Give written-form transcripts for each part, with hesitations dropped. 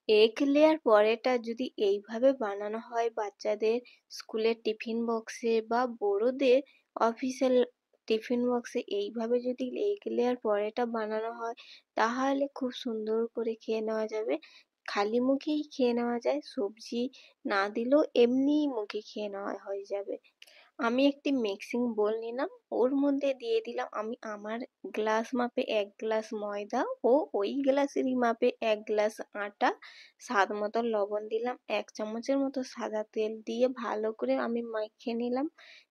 Egg layer পরোটা যদি এইভাবে বানানো হয় বাচ্চাদের স্কুলের টিফিন বক্সে বা বড়দের অফিসিয়াল টিফিন বক্সে, এইভাবে যদি এগ লেয়ার পরোটা বানানো হয় তাহলে খুব সুন্দর করে খেয়ে নেওয়া যাবে। খালি মুখেই খেয়ে নেওয়া যায়, সবজি না দিলেও এমনিই মুখে খেয়ে নেওয়া হয়ে যাবে। আমি একটি মিক্সিং বোল নিলাম, ওর মধ্যে দিয়ে দিলাম আমি আমার গ্লাস মাপে 1 গ্লাস ময়দা ও ওই গ্লাসেরই মাপে 1 গ্লাস আটা, স্বাদ মতো লবণ দিলাম, 1 চামচের মতো সাদা তেল দিয়ে ভালো করে আমি মেখে নিলাম।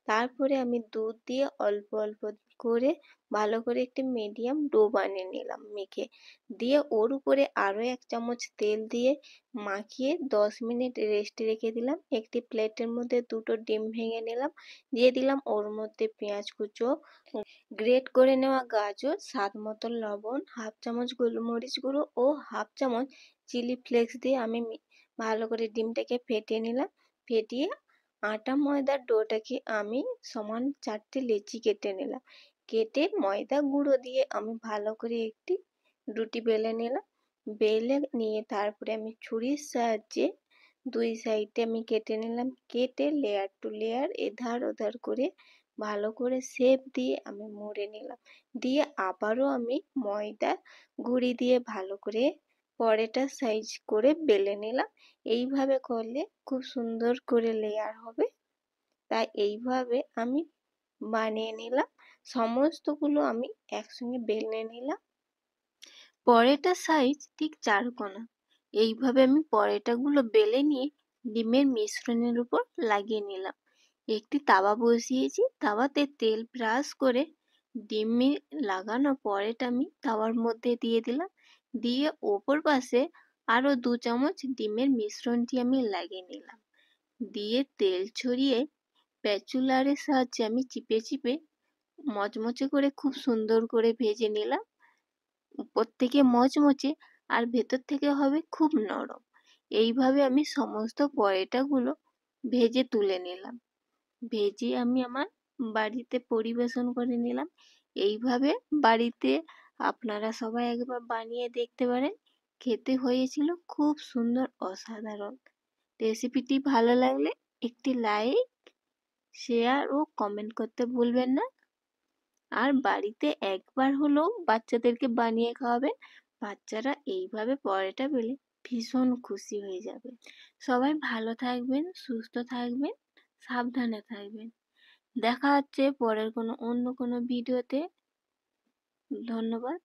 তারপরে আমি দুধ দিয়ে অল্প অল্প করে ভালো করে একটি মিডিয়াম ডো বানিয়ে নিলাম মেখে, দিয়ে ওর উপরে আরো 1 চামচ তেল দিয়ে মাখিয়ে 10 মিনিট রেস্টে রেখে দিলাম। একটি প্লেটের মধ্যে 2টো ডিম ভেঙে নিলাম, দিয়ে দিলাম ওর মধ্যে পেঁয়াজ কুচো, গ্রেট করে নেওয়া গাজর, স্বাদ মতো লবণ, হাফ চামচ গোলমরিচ গুঁড়ো ও হাফ চামচ চিলি ফ্লেক্স দিয়ে আমি ভালো করে ডিমটাকে ফেটিয়ে নিলাম। ফেটিয়ে আটা ময়দার ডোটাকে আমি সমান 4টে লেচি কেটে নিলাম। কেটে ময়দা গুঁড়ো দিয়ে আমি ভালো করে একটি রুটি বেলে নিলাম। বেলে নিয়ে তারপরে আমি ছুরির সাহায্যে 2 সাইডে আমি কেটে নিলাম। কেটে লেয়ার টু লেয়ার এধার ওধার করে ভালো করে শেপ দিয়ে আমি মুড়ে নিলাম। দিয়ে আবারও আমি ময়দা গুঁড়ি দিয়ে ভালো করে পরোটার সাইজ করে বেলে নিলাম। এইভাবে করলে খুব সুন্দর করে লেয়ার হবে, তাই এইভাবে আমি বানিয়ে নিলাম। সমস্তগুলো আমি একসঙ্গে বেলে নিলাম। পরোটার সাইজ ঠিক 4 কোনা। এইভাবে আমি পরোটাগুলো বেলে নিয়ে ডিমের মিশ্রণের উপর লাগিয়ে নিলাম। একটি তাওয়া বসিয়েছি, তাওয়াতে তেল ব্রাশ করে ডিমে লাগানো পরোটা আমি তাওয়ার মধ্যে দিয়ে দিলাম। দিয়ে ওপর পাশে আরো 2 চামচ ডিমের মিশ্রণটি আমি লাগিয়ে নিলাম। দিয়ে তেল ছড়িয়ে স্প্যাচুলারের সাহায্যে আমি চিপে চিপে মচমচে করে খুব সুন্দর করে ভেজে নিলাম। উপর থেকে মচমচে আর ভেতর থেকে হবে খুব নরম। এইভাবে আমি সমস্ত পরোটাগুলো ভেজে তুলে নিলাম। ভেজে আমি আমার বাড়িতে পরিবেশন করে নিলাম। এইভাবে বাড়িতে আপনারা সবাই একবার বানিয়ে দেখতে পারেন, খেতে হয়েছিল খুব সুন্দর, অসাধারণ। রেসিপিটি ভালো লাগলে একটি লাইক, শেয়ার ও কমেন্ট করতে ভুলবেন না। আর বাড়িতে একবার হলেও বাচ্চাদেরকে বানিয়ে খাওয়াবেন, বাচ্চারা এইভাবে পরোটা পেলে ভীষণ খুশি হয়ে যাবে। সবাই ভালো থাকবেন, সুস্থ থাকবেন, সাবধানে থাকবেন। দেখা হচ্ছে পরের অন্য কোনো ভিডিওতে। ধন্যবাদ।